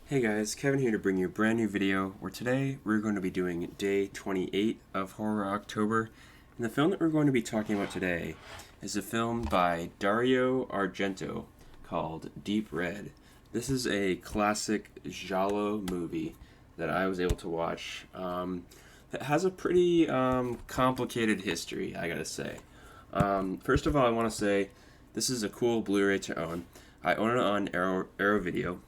Hey guys, Kevin here to bring you a brand new video where today we're going to be doing day 28 of Horror October. And the film that we're going to be talking about today is a film by Dario Argento called Deep Red. This is a classic giallo movie that I was able to watch that has a pretty complicated history, I gotta say. First of all, I want to say this is a cool Blu-ray to own. I own it on Arrow Video,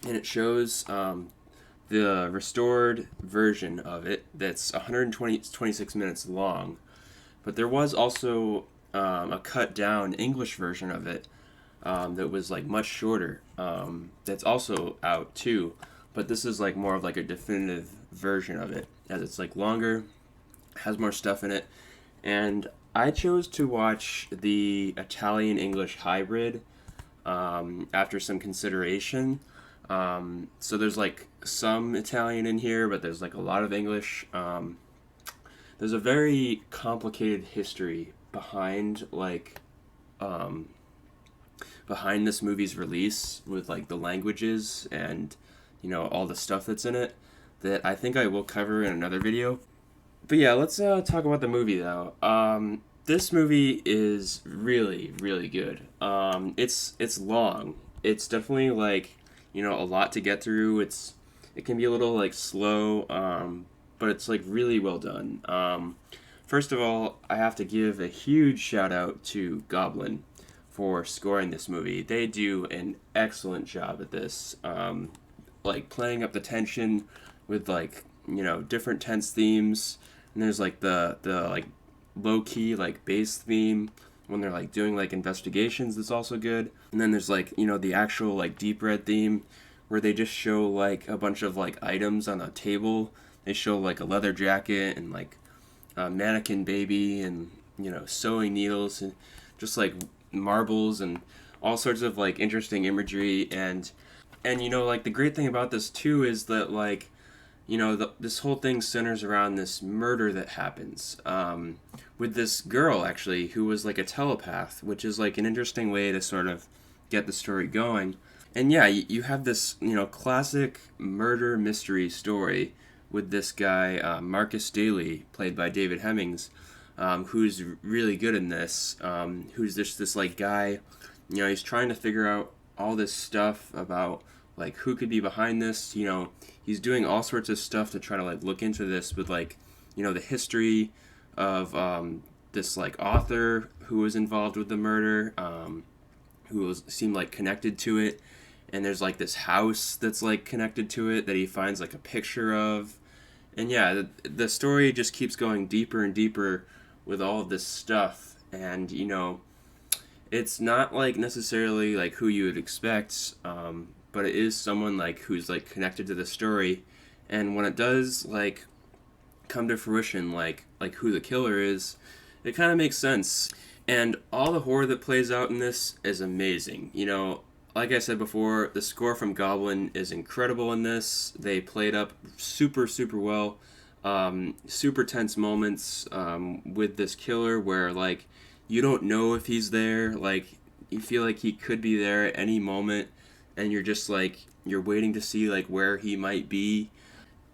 and it shows the restored version of it that's 26 minutes long. But there was also a cut down English version of it that was like much shorter. That's also out too. But this is like more of like a definitive version of it, as it's like longer, has more stuff in it, and I chose to watch the Italian English hybrid after some consideration. So there's like some Italian in here, but there's like a lot of English. There's a very complicated history um, behind this movie's release with like the languages and all the stuff that's in it that I think I will cover in another video. But yeah, let's talk about the movie though. This movie is really really good. It's long. It's definitely like a lot to get through. It can be a little like slow, but it's like really well done. First of all, I have to give a huge shout out to Goblin for scoring this movie. They do an excellent job at this, like playing up the tension with like different tense themes. And there's like the like low key like bass theme when they're like doing like investigations that's also good. And then there's like the actual like deep red theme where they just show like a bunch of like items on a table. They show like a leather jacket and like a mannequin baby and sewing needles and just like marbles and all sorts of like interesting imagery. And like the great thing about this too is that like this whole thing centers around this murder that happens with this girl actually who was like a telepath, which is like an interesting way to sort of get the story going. And yeah, you have this classic murder mystery story with this guy Marcus Daly, played by David Hemmings, who's really good in this. Who's just this like guy, he's trying to figure out all this stuff about like who could be behind this. He's doing all sorts of stuff to try to like look into this with like the history of this like author who was involved with the murder, seemed like connected to it. And there's like this house that's like connected to it that he finds like a picture of. And yeah, the story just keeps going deeper and deeper with all of this stuff. And it's not like necessarily like who you would expect, but it is someone like who's like connected to the story. And when it does like come to fruition, like who the killer is, it kind of makes sense. And all the horror that plays out in this is amazing. Like I said before, the score from Goblin is incredible in this. They played up super, super well. Super tense moments with this killer where, like, you don't know if he's there. Like, you feel like he could be there at any moment, and you're just, like, you're waiting to see, like, where he might be.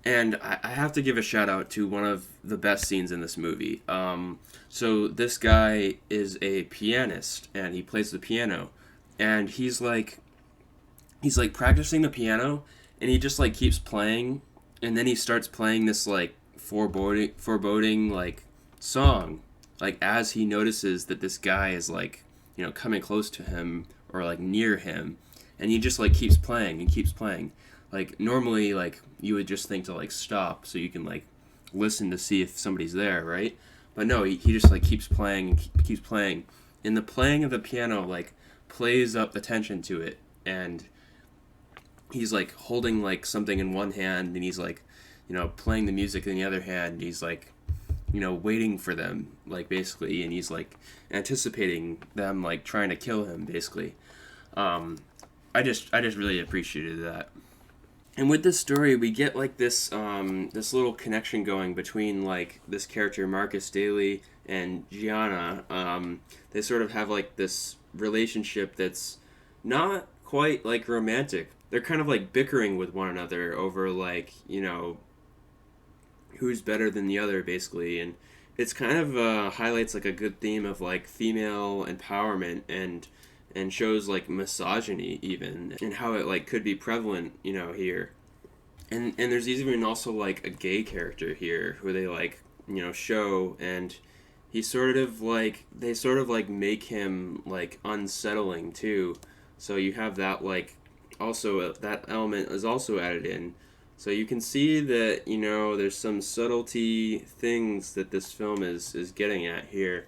And I have to give a shout out to one of the best scenes in this movie. So this guy is a pianist, and he plays the piano. And he's like practicing the piano, and he just like keeps playing, and then he starts playing this like foreboding like song, like as he notices that this guy is like coming close to him or like near him, and he just like keeps playing and keeps playing. Like normally like you would just think to like stop so you can like listen to see if somebody's there, right? But no, he just like keeps playing and keeps playing, and the playing of the piano like plays up the tension to it. And he's like holding like something in one hand, and he's like playing the music in the other hand, and he's like waiting for them, like basically, and he's like anticipating them like trying to kill him basically. I just really appreciated that. And with this story, we get like this little connection going between like this character Marcus Daly and Gianna. They sort of have like this relationship that's not quite like romantic, they're kind of like bickering with one another over like, who's better than the other basically. And it's kind of highlights like a good theme of like female empowerment and shows like misogyny even, and how it like could be prevalent, here. And there's even also like a gay character here who they like, show, and he sort of like they sort of like make him like unsettling too. So you have that like also that element is also added in. So you can see that, there's some subtlety things that this film is getting at here.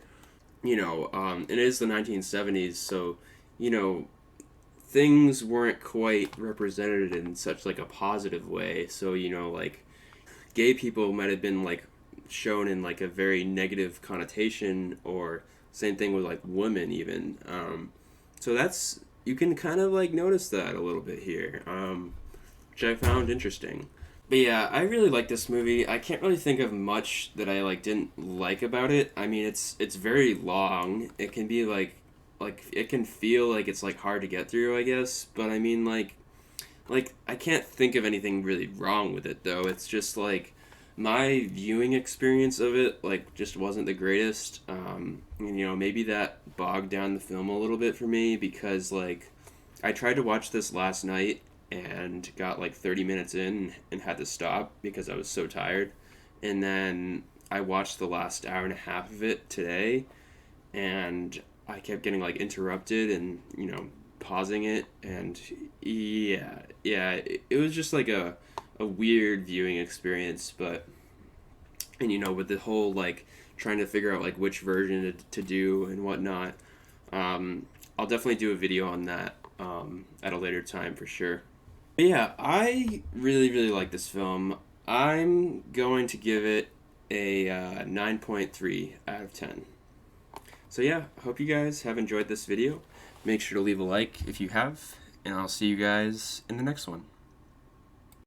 It is the 1970s, so you know things weren't quite represented in such like a positive way. So like gay people might have been like shown in like a very negative connotation, or same thing with like women even. So that's, you can kind of like notice that a little bit here, which I found interesting. But yeah, I really like this movie. I can't really think of much that I like didn't like about it. I mean, it's very long. It can be like it can feel like it's like hard to get through, I guess. But I mean, like I can't think of anything really wrong with it though. It's just like my viewing experience of it like just wasn't the greatest. Maybe that bogged down the film a little bit for me, because like I tried to watch this last night and got like 30 minutes in and had to stop because I was so tired. And then I watched the last hour and a half of it today, and I kept getting like interrupted and, pausing it. And yeah, it was just like a weird viewing experience. But, and with the whole like trying to figure out like which version to do and whatnot, I'll definitely do a video on that at a later time for sure. But yeah, I really, really like this film. I'm going to give it a 9.3 out of 10. So yeah, hope you guys have enjoyed this video. Make sure to leave a like if you have, and I'll see you guys in the next one.